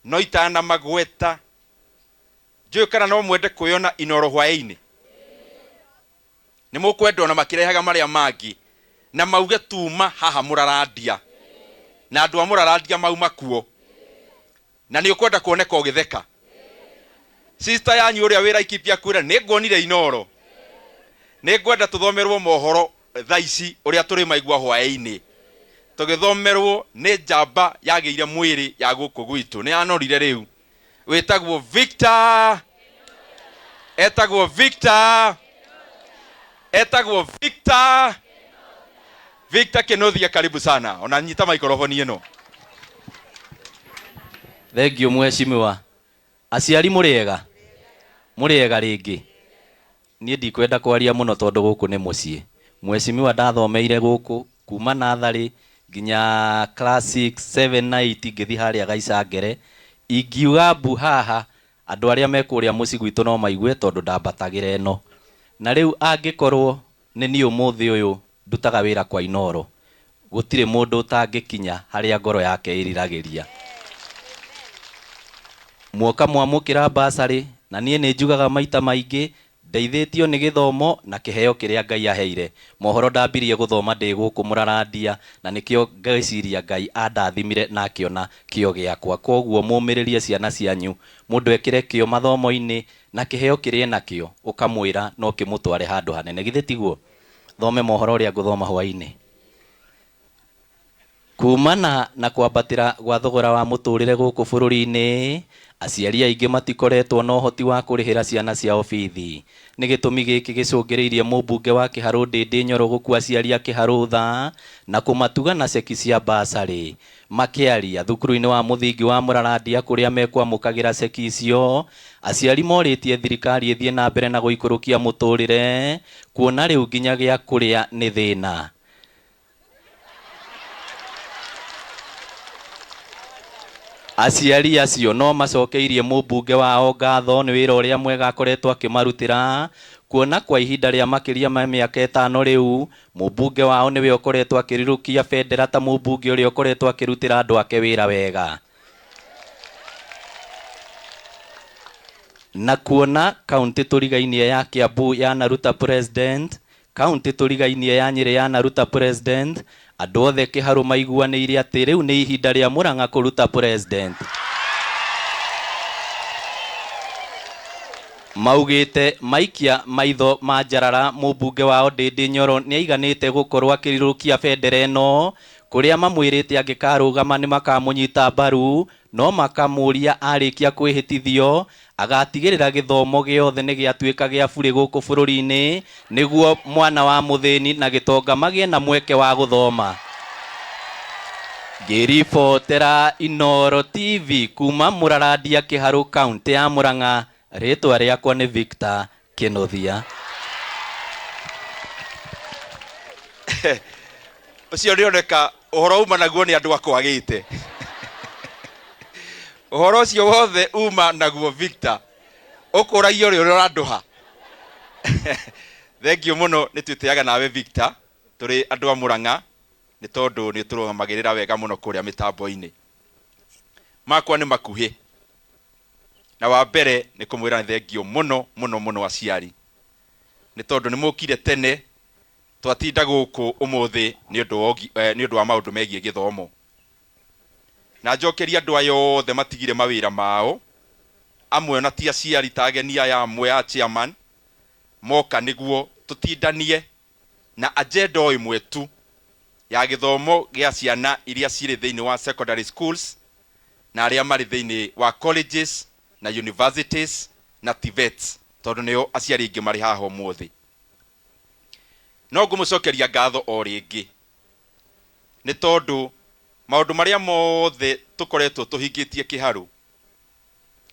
no itana magweta njui kana no mwende kuyona Inooro hwaini ni mukwenda ona makirehaga maria mangi na mauge tuma haha murarandia na andu amurarandia mauma kuo na ni ukwenda kuoneka ugitheka sister yanyu uria wira ikipia kwira ni ngonire Inooro ni ngwenda tuthomerwo mohoro thaici uria turi maigua hwaini tugithomerwo ni njamba yagiire mwiri ya guku gwitu ni anorire riu wetagwo Victor etagwo Victor Kinuthua karibu sana ona nyita microphone ino. Thank you mheshimiwa. Aciari muriega ringi nie ndikwenda kwaria muno tondu guku ni mucii. Mheshimiwa ndathomeire guku kuma nathari nginya class 6 7 na 8 ngithi haria gaicangere ingiuga mbu haha andu aria mekuria muci gwitu no maigue tondu ndambatagira eno na riu angikorwo ni ni umuthi uyu ndutaga wira kwa Inooro gutire mundu utangikinya haria ngoro yake iriragiria muoka mwamukira basari na nie ni njugaga maita maingi ndeithitio ni githomo na kiheo kiria Ngai aheire mohoro ndambirie guthoma ndi guku murarandia na nikio ngeciria Ngai andathimire na akiona kio giakwa koguo mumiririe ciana cianyu mundu ekire kio mathomo-ini na kiheo kiria nakio ukamwira no kimutware handu hanene githi tiguo thome mohoro uria nguthoma hwaini kumana na kwambatira gwa thogora wa muturire guku bururi-ini aciari aingi matikoretwo na uhoti wa kurihira ciana ciao bithi ni gitumi giki gicungiriirie mumbunge wa Kiharu Ndindi Nyoro gukua aciari a Kiharu tha na kumatuga na ceki cia basari makiaria thukuru-ini wa muthingi wa Murarandia kuria mekwamukagira ceki icio aciari moritie thirikari ithie na mbere na guikurukia muturire kuona riu nginya gia kuria ni thina. Aciari acio no macokeirie mumbunge wao ngatho ni wira uria mwega akoretwo akimarutira kuona kwa ihinda ria makiria ma miaka 5 riu mumbunge wao niwe ukoretwo akirirukia bendera ta mumbunge uria ukoretwo akirutira andu ake wira wega na kuona kaunti turigainie ya Kiambu ya naruta president kaunti turigainie ya Nyeri ya naruta president andu othe Kiharu maiguaniire ati riu ni ihinda ria Murang'a kuruta president maugite maikia maitho manjarara mumbunge wao Ndindi Nyoro ni aiganite gukorwo akirirukia bendera eno kuria mamwirite angikarugama ni makamunyita mbaru no makamuria arikia kwihitithio agatigirira githomo giothe ni giatuika gia buri guku bururi-ini niguo mwana wa muthini na gitonga magie na mweke wa guthoma. Ngiribotera Inooro TV kuma Murarandia Kiharu kaunti ya Murang'a ritwa riakwa ni Victor Kinuthua. Ucio rioneka uhoro uma naguo ni andu akwagite uhoro ucio wothe uma naguo Victor ukuragio ri uranduha. Thank you muno ni twitiaga nawe Victor turi andu a Murang'a ni tondu ni turumagirira wega muno kuria mitambo-ini makwa ni makuhi na wa mbere ni kumwira thank you muno aciari ni tondu ni mukire tene twatinda guku umuthi ni undu wa maundu megie githomo na njokeria andu ayo othe matigire mawira mao amwe na ti aciari ta ageni aya amwe a chairman moka niguo tutindanie na agenda imwe tu ya githomo gia ciana iria ciri thiini wa secondary schools na aria mari thiini wa colleges na universities na TVETs tondu nio aciari ingi mari haha umuthi no ngumucokeria ngatho o ringi ni tondu maundu maria mothe tukoretwo tuhingitie Kiharu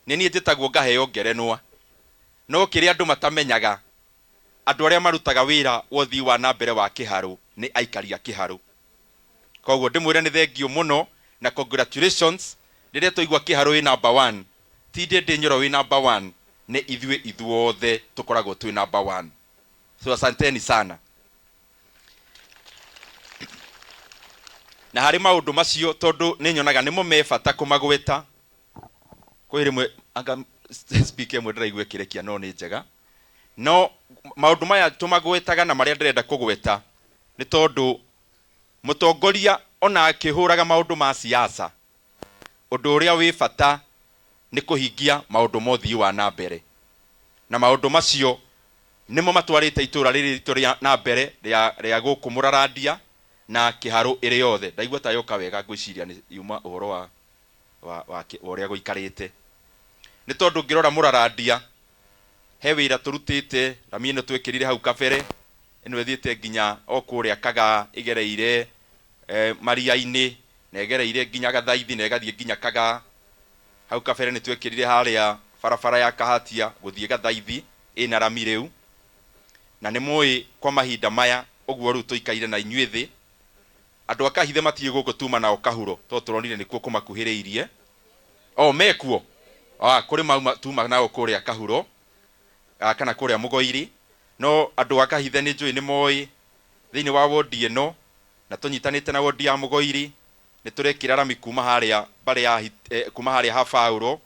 ni nie njitagwo ngaheo ngerenwa no kiria andu matamenyaga andu aria marutaga wira wothi wa na mbere wa Kiharu ni aikaria Kiharu koguo ndimwire ni thank you muno na congratulations riria tuigwa Kiharu wi number 1 ti Ndindi Nyoro wi number 1 ni ithuothe tukoragwo twi number 1 so asanteni sana na hari maundu macio tondu ni nyonaga ni mumebata kumagweta Kwa rimwe anga speaker mwe ndiraigwe kirekia no ni njega no maundu maya tumagwetaga na maria ndirenda kugweta ni tondu mutongoria ona akihuraga maundu ma siasa undu uria wi bata ni kuhingia maundu mothi wa na mbere na maundu macio nimo matwarite itura riri ritoria na mbere ria guku Muraradia na Kiharu iri yothe ndaigua ta yoka wega ngwiciria ni yuma uhoro wa uria guikarite ni tondu ngirora Muraradia he wira turutite rami ino twekirire hau kabere ino ethiite nginya okuria Kaga igereire Maria-ini na igereire nginya Gathaithi na igathie nginya Kaga hau kabere ni twekirire haria barabara ya Kahatia guthie Gathaithi ina rami riu na ni moi kwa mahinda maya oguo ru tuikaire na inyuithi andu akahithe matie guko tuma na okahuro to turonire nikuo kumakuhiriirie mekuo kuri mauma tuma na okuria Kahuro kana kuria Mugoiri no andu akahithe ni njui ni moi thiini wa wodi ino na tunyitanite na wodi ya Mugoiri ni turekira rami kuma haria bare ya kuma haria Hafauro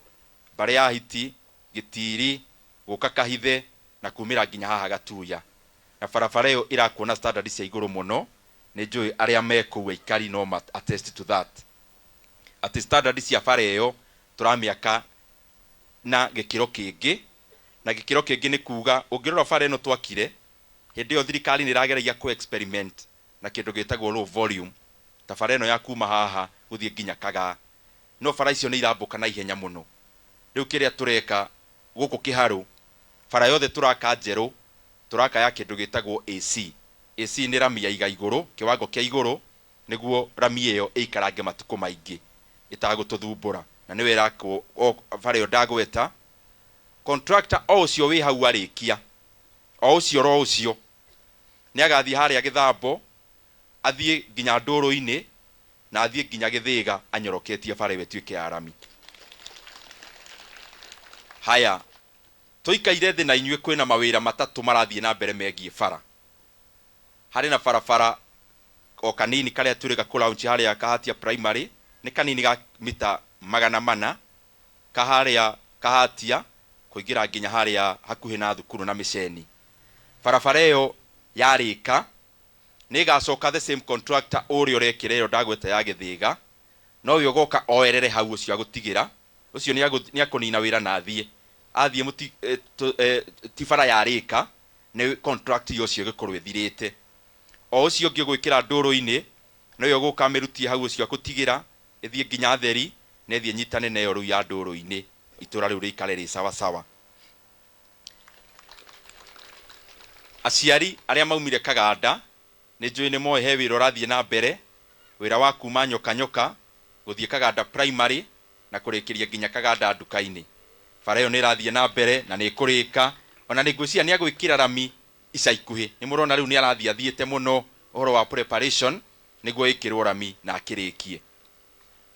bare ya Hiti Gitiri guka Kahithe na kumira nginya haha Gatuya na barabara iyo irakuona standard cia iguru muno ni njui aria mekuwa ikari no attest to that at standard cia bara iyo turamiaka na gikiro kingi na gikiro kingi ni kuga ungirora bara ino twakire hindi yo thirikari ni ragereria ku experiment na kindu gitagwo low volume ta bara ino ya kuma haha guthie nginya Kaga no bara icio ni irambuka na ihenya muno riu kiria tureka guku Kiharu bara yothe turaka njeru turaka ya kindu gitagwo AC ni rami ya iguru kiwango kia iguru niguo rami iyo ikarange matuko maingi itagututhumbura na ni wira ko bara yo ndagweta contractor ocio wi hau arikia ocio ni agathie haria Githambo athie nginya Nduru-ini na athie nginya Githiga anyoroketie bara iyo tuike ya rami haya tuikaire thi na inyue kwina mawira matatu marathie na mbere megie bara hari na barabara o kanini karia turika ku launch haria Kahatia primary ni kanini ga mita 400 kaharia Kahatia kuingira nginya haria hakuhi na thukuru na miceni barabara iyo yarika ni gacoka the same contractor uri urekire ndagweta ya Githiga no uyo goka oerere hau ucio agutigira ucio ni akunina wira na athie muti tifara yarika ni contract ucio gikorwo ithirite ucio ngi gwikira Nduru-ini no yo goka merutie hau ucio agutigira ithie nginya Theri na ithie nyitane nayo ru ya Nduru-ini itura riu rikare ri sawa aciari aria maumire Kaganda ni njui ni moe he wira rathie na mbere wira wa kuma nyoka guthie Kaganda primary na kurikiria nginya Kaganda nduka-ini bara iyo ni rathie na mbere na ni kurika ona ni ngwiciria ni agwikira rami ica ikuhi ni murona riu ni arathie athiete muno uhoro wa preparation niguo ikirwo rami na akirikie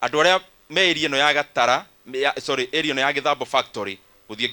andu aria me area no ya Gatara area no ya Githambo factory guthie